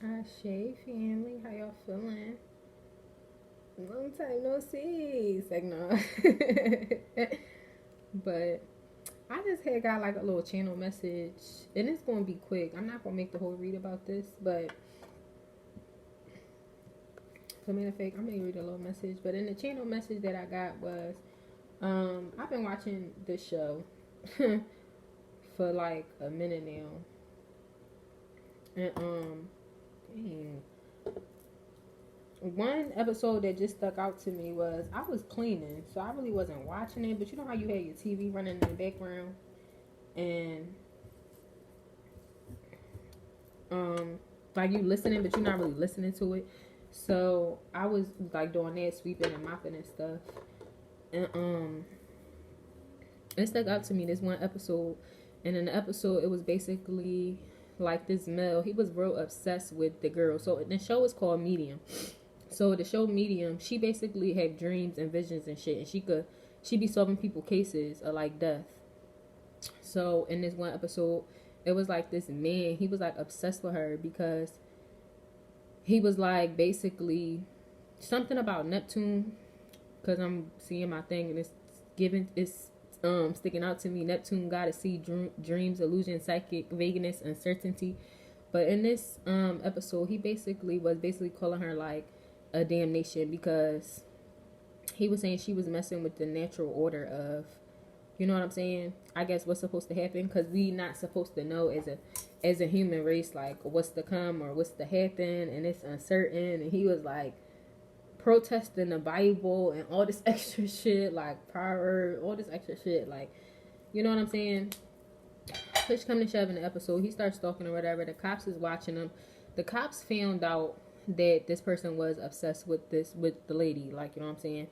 Ashay family, how y'all feeling? Long time no see. It's like no. But I just had got like a little channel message, and it's gonna be quick. I'm not gonna make the whole read about this, but for matter of fact, I'm gonna read a little message. But in the channel message that I got was, I've been watching this show for like a minute now, and dang, one episode that just stuck out to me was I was cleaning, so I really wasn't watching it. But you know how you had your TV running in the background, and like you listening, but you're not really listening to it. So I was like doing that, sweeping and mopping and stuff, and it stuck out to me this one episode. And in the episode, it was basically like this male. He was real obsessed with the girl. So the show is called Medium. So the show Medium, she basically had dreams and visions and shit, and she be solving people cases of like death. So in this one episode, it was like this man, he was like obsessed with her because he was like basically something about Neptune, because I'm seeing my thing and it's sticking out to me. Neptune got to see dreams, illusion, psychic, vagueness, uncertainty. But in this episode, he basically was calling her like a damnation because he was saying she was messing with the natural order of, you know what I'm saying? I guess what's supposed to happen, because we not supposed to know as a human race like what's to come or what's to happen, and it's uncertain. And he was like protesting the Bible and all this extra shit, like Proverbs, all this extra shit, like, you know what I'm saying? Push come to shove in the episode, he starts stalking or whatever. The cops is watching him. The cops found out that this person was obsessed with the lady, like, you know what I'm saying?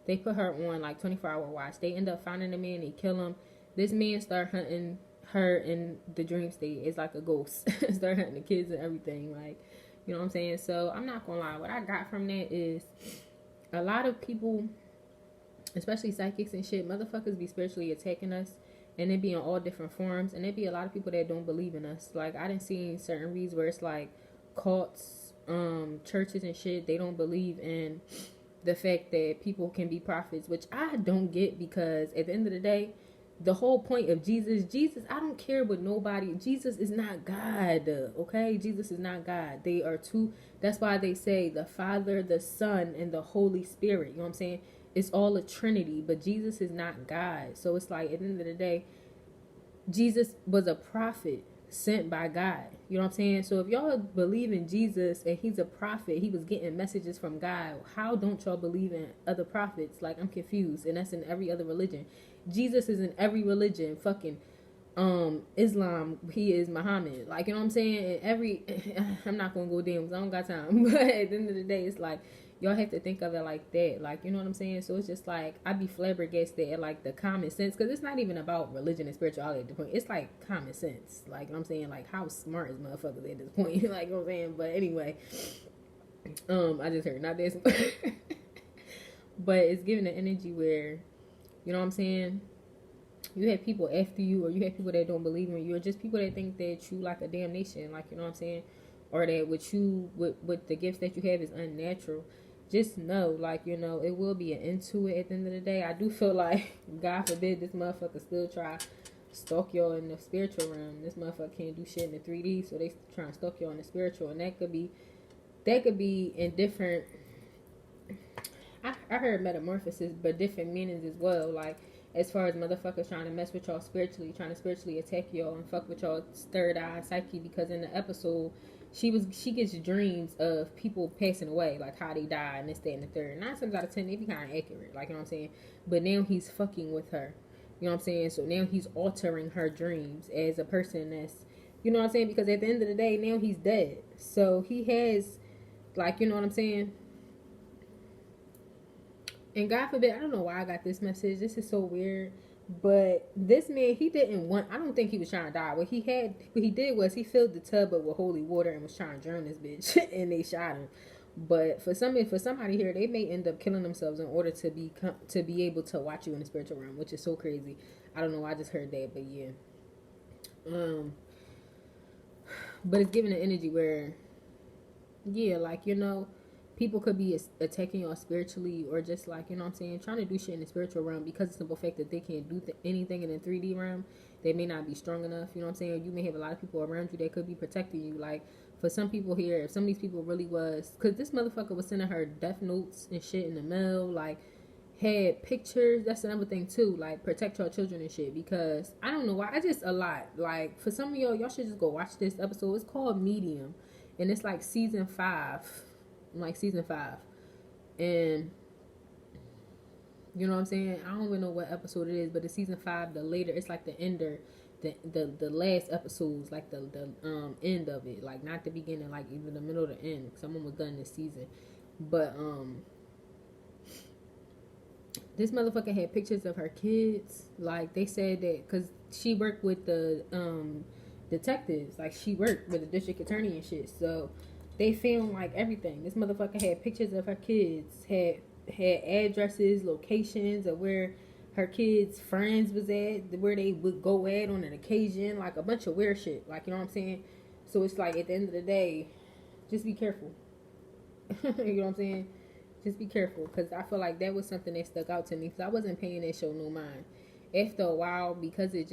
They put her on like 24-hour watch. They end up finding the man. They kill him. This man start hunting her in the dream state. It's like a ghost. Start hunting the kids and everything. Like, you know what I'm saying? So I'm not gonna lie. What I got from that is a lot of people, especially psychics and shit, motherfuckers be spiritually attacking us, and it be in all different forms. And there be a lot of people that don't believe in us. Like I done seen certain reads where it's like cults, churches and shit. They don't believe in the fact that people can be prophets, which I don't get, because at the end of the day, the whole point of Jesus, I don't care what nobody, Jesus is not God, okay? Jesus is not God. They are two. That's why they say the Father, the Son, and the Holy Spirit. You know what I'm saying? It's all a Trinity, but Jesus is not God. So it's like at the end of the day, Jesus was a prophet sent by God. You know what I'm saying? So if y'all believe in Jesus and he's a prophet, he was getting messages from God, how don't y'all believe in other prophets? Like, I'm confused. And that's in every other religion. Jesus is in every religion. Fucking Islam, he is Muhammad. Like, you know what I'm saying? Every I'm not gonna go down because I don't got time. But at the end of the day, it's like y'all have to think of it like that. Like, you know what I'm saying? So it's just like I be flabbergasted at like the common sense, because it's not even about religion and spirituality at the point. It's like common sense. Like, you know what I'm saying? Like, how smart is motherfuckers at this point? Like, you know what I'm saying? But anyway, I just heard not this. But it's giving the energy where, you know what I'm saying, you have people after you, or you have people that don't believe in you, or just people that think that you like a damnation, like, you know what I'm saying, or that with the gifts that you have is unnatural. Just know, like, you know, it will be an end to it at the end of the day. I do feel like, God forbid, this motherfucker still try stalk y'all in the spiritual realm. This motherfucker can't do shit in the 3D, so they try and stalk y'all in the spiritual, and that could be in different. I heard metamorphosis, but different meanings as well. Like, as far as motherfuckers trying to mess with y'all spiritually, trying to spiritually attack y'all and fuck with y'all third eye psyche, because in the episode, she gets dreams of people passing away, like how they die and this, that, and the third. 9 times out of 10, they be kind of accurate, like, you know what I'm saying? But now he's fucking with her. You know what I'm saying? So now he's altering her dreams as a person that's, you know what I'm saying? Because at the end of the day, now he's dead. So he has, like, you know what I'm saying? And God forbid, I don't know why I got this message. This is so weird. But this man, he didn't want, I don't think he was trying to die. What he did was he filled the tub up with holy water and was trying to drown this bitch. And they shot him. But for somebody here, they may end up killing themselves in order to be able to watch you in the spiritual realm, which is so crazy. I don't know why I just heard that, but yeah. But it's giving an energy where Yeah, like, you know, people could be attacking y'all spiritually, or just like, you know what I'm saying, trying to do shit in the spiritual realm because of the simple fact that they can't do anything in the 3D realm. They may not be strong enough, you know what I'm saying? You may have a lot of people around you that could be protecting you. Like, for some people here, if some of these people really was, because this motherfucker was sending her death notes and shit in the mail, like, had pictures. That's another thing too. Like, protect your children and shit. Because I don't know why. I just a lot. Like, for some of y'all should just go watch this episode. It's called Medium, and it's like season 5, like season 5, and you know what I'm saying. I don't even know what episode it is, but it's season 5. The later, it's like the ender, the last episodes, like the end of it, like not the beginning, like either the middle or the end. Someone was done this season, but this motherfucker had pictures of her kids. Like, they said that because she worked with the detectives. Like, she worked with the district attorney and shit. So they filmed like everything. This motherfucker had pictures of her kids, had addresses, locations of where her kids' friends was at, where they would go at on an occasion, like a bunch of weird shit. Like, you know what I'm saying? So it's like, at the end of the day, just be careful. You know what I'm saying? Just be careful, because I feel like that was something that stuck out to me, because I wasn't paying that show no mind. After a while, because it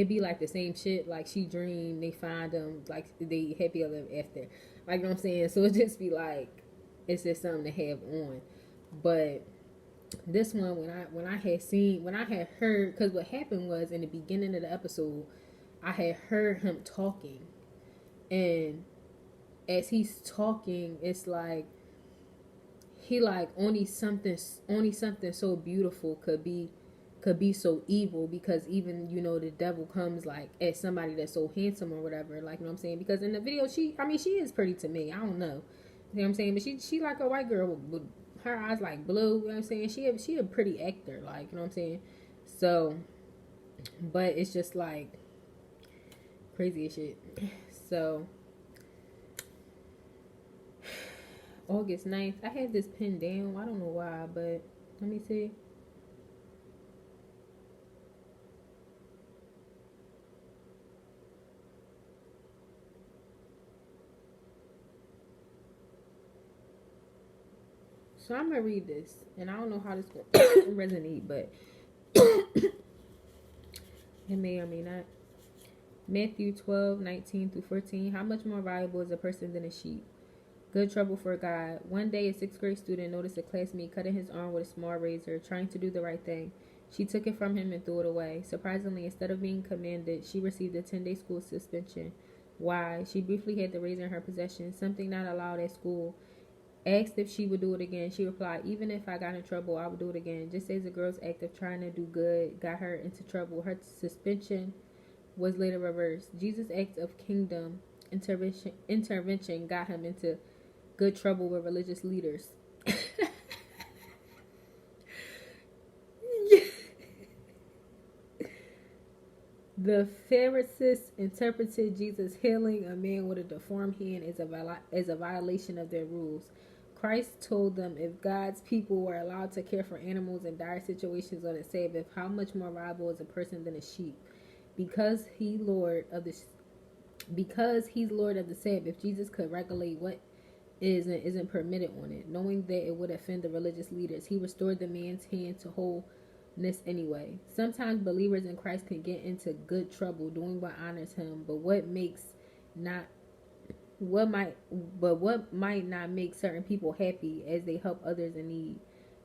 be like the same shit. Like, she dreamed, they find them, like, they happy ever after. Like, you know what I'm saying? So it just be like, it's just something to have on. But this one, when I had heard, because what happened was, in the beginning of the episode, I had heard him talking, and as he's talking, it's like, he like, only something so beautiful could be so evil, because even, you know, the devil comes like at somebody that's so handsome or whatever, like, you know what I'm saying? Because in the video, she is pretty to me. I don't know, you know what I'm saying? But she like a white girl with her eyes like blue, you know what I'm saying? She a pretty actor, like, you know what I'm saying? So, but it's just like crazy as shit. So August 9th. I had this pinned down. I don't know why, but let me see. So I'm going to read this, and I don't know how this will resonate, but it may or may not. Matthew 12:19-14. How much more valuable is a person than a sheep? Good trouble for God. One day, a 6th grade student noticed a classmate cutting his arm with a small razor, trying to do the right thing. She took it from him and threw it away. Surprisingly, instead of being commended, she received a 10-day school suspension. Why? She briefly had the razor in her possession, something not allowed at school. Asked if she would do it again, she replied, even if I got in trouble, I would do it again. Just as the girl's act of trying to do good got her into trouble, her suspension was later reversed. Jesus' act of kingdom intervention got him into good trouble with religious leaders. The Pharisees interpreted Jesus healing a man with a deformed hand as a violation of their rules. Christ told them, if God's people were allowed to care for animals in dire situations on the Sabbath, how much more valuable is a person than a sheep? Because he's Lord of the Sabbath, Jesus could regulate what is and isn't permitted on it. Knowing that it would offend the religious leaders, he restored the man's hand to wholeness anyway. Sometimes believers in Christ can get into good trouble doing what honors him, but what might not make certain people happy as they help others in need.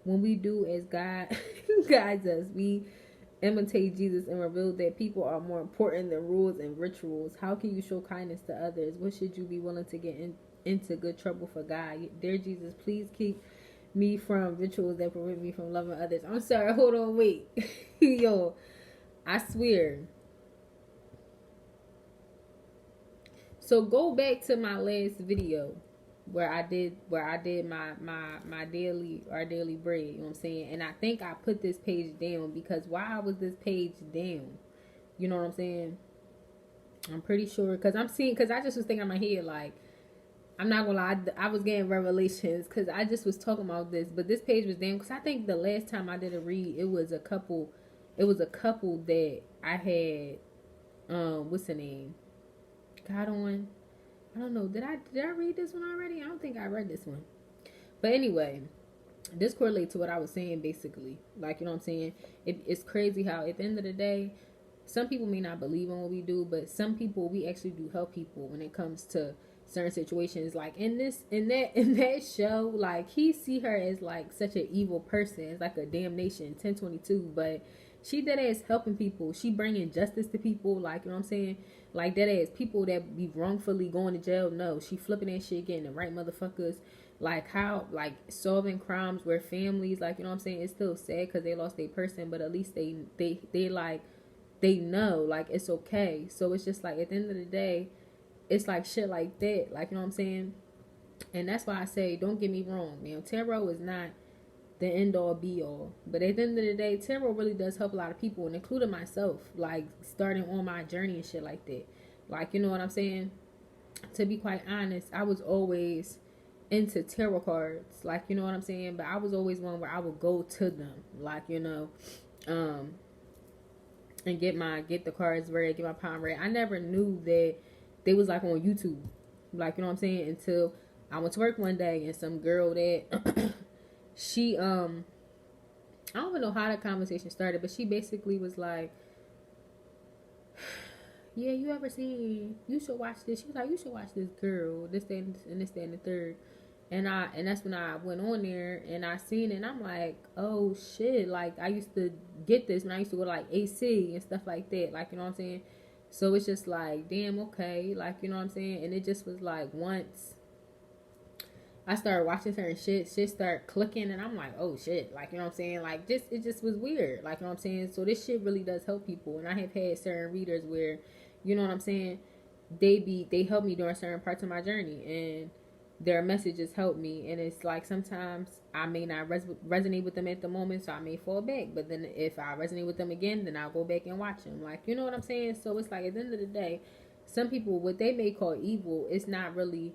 When we do as God guides us, we imitate Jesus and reveal that people are more important than rules and rituals. How can you show kindness to others? What should you be willing to get into good trouble for God? Dear Jesus, please keep me from rituals that prevent me from loving others. I'm sorry, hold on, wait. Yo, I swear. So go back to my last video where I did my daily bread, you know what I'm saying? And I think I put this page down because why was this page down? You know what I'm saying? I'm pretty sure because I just was thinking in my head, like, I'm not gonna lie, I was getting revelations because I just was talking about this, but this page was down because I think the last time I did a read, it was a couple that I had what's the name got on. I don't know. Did I read this one already? I don't think I read this one. But anyway, this correlates to what I was saying basically. Like, you know what I'm saying? It's crazy how at the end of the day, some people may not believe in what we do, but some people, we actually do help people when it comes to certain situations. Like in that show, like he see her as like such an evil person. It's like a damnation 1022, but she dead ass helping people. She bringing justice to people. Like, you know what I'm saying? Like dead ass people that be wrongfully going to jail. No, she flipping that shit, getting the right motherfuckers. Like how, like solving crimes where families, like, you know what I'm saying, it's still sad because they lost their person, but at least they like, they know like it's okay. So it's just like at the end of the day, it's like shit like that, like, you know what I'm saying. And that's why I say, don't get me wrong, man, tarot is not the end all be all, but at the end of the day, tarot really does help a lot of people, and including myself, like starting on my journey and shit like that. Like, you know what I'm saying, to be quite honest, I was always into tarot cards, like, you know what I'm saying, but I was always one where I would go to them, like, you know, and get the cards read, get my palm read. I never knew that they was like on YouTube, like, you know what I'm saying, until I went to work one day and some girl that she I don't even know how the conversation started, but she basically was like, yeah, you should watch this. She was like, you should watch this girl, this, that, and this, that, and the third. And that's when I went on there and I seen it, and I'm like, oh shit, like I used to get this when I used to go to like AC and stuff like that, like, you know what I'm saying. So it's just like, damn, okay, like, you know what I'm saying. And it just was like, once I started watching certain shit started clicking, and I'm like, oh shit, like, you know what I'm saying, like, just, it just was weird, like, you know what I'm saying. So this shit really does help people, and I have had certain readers where, you know what I'm saying, they help me during certain parts of my journey, and their messages help me. And it's like, sometimes I may not resonate with them at the moment, so I may fall back, but then if I resonate with them again, then I'll go back and watch them, like, you know what I'm saying. So it's like, at the end of the day, some people, what they may call evil, it's not really,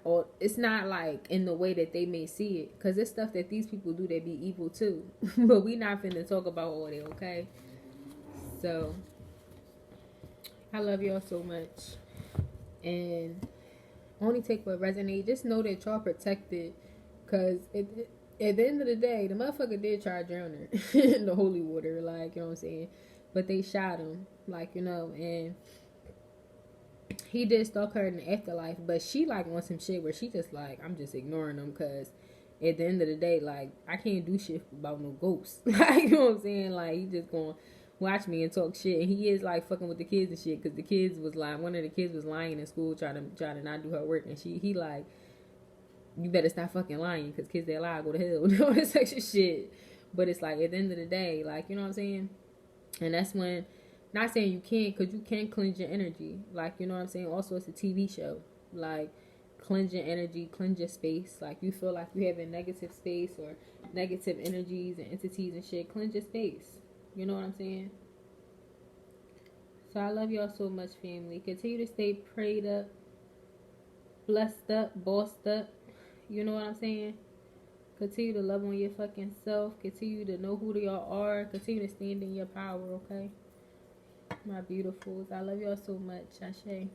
or it's not like in the way that they may see it, because it's stuff that these people do that be evil too. But we not finna talk about all that, okay? So I love y'all so much, and only take what resonates. Just know that y'all protected, because at the end of the day, the motherfucker did try to drown her in the holy water, like, you know what I'm saying, but they shot him, like, you know. And he did stalk her in the afterlife, but she like wants some shit where she just like, I'm just ignoring them, because at the end of the day, like, I can't do shit about no ghosts. Like, you know what I'm saying, like, he just gonna watch me and talk shit. And he is like fucking with the kids and shit, because the kids was like, one of the kids was lying in school, trying to not do her work, and he like, you better stop fucking lying, because kids that lie go to hell. All this extra shit. But it's like, at the end of the day, like, you know what I'm saying. And that's when, not saying you can't, because you can cleanse your energy. Like, you know what I'm saying? Also, it's a TV show. Like, cleanse your energy, cleanse your space. Like, you feel like you have a negative space or negative energies and entities and shit, cleanse your space. You know what I'm saying? So I love y'all so much, family. Continue to stay prayed up, blessed up, bossed up. You know what I'm saying? Continue to love on your fucking self. Continue to know who y'all are. Continue to stand in your power, okay? My beautifuls. I love y'all so much. Ashe.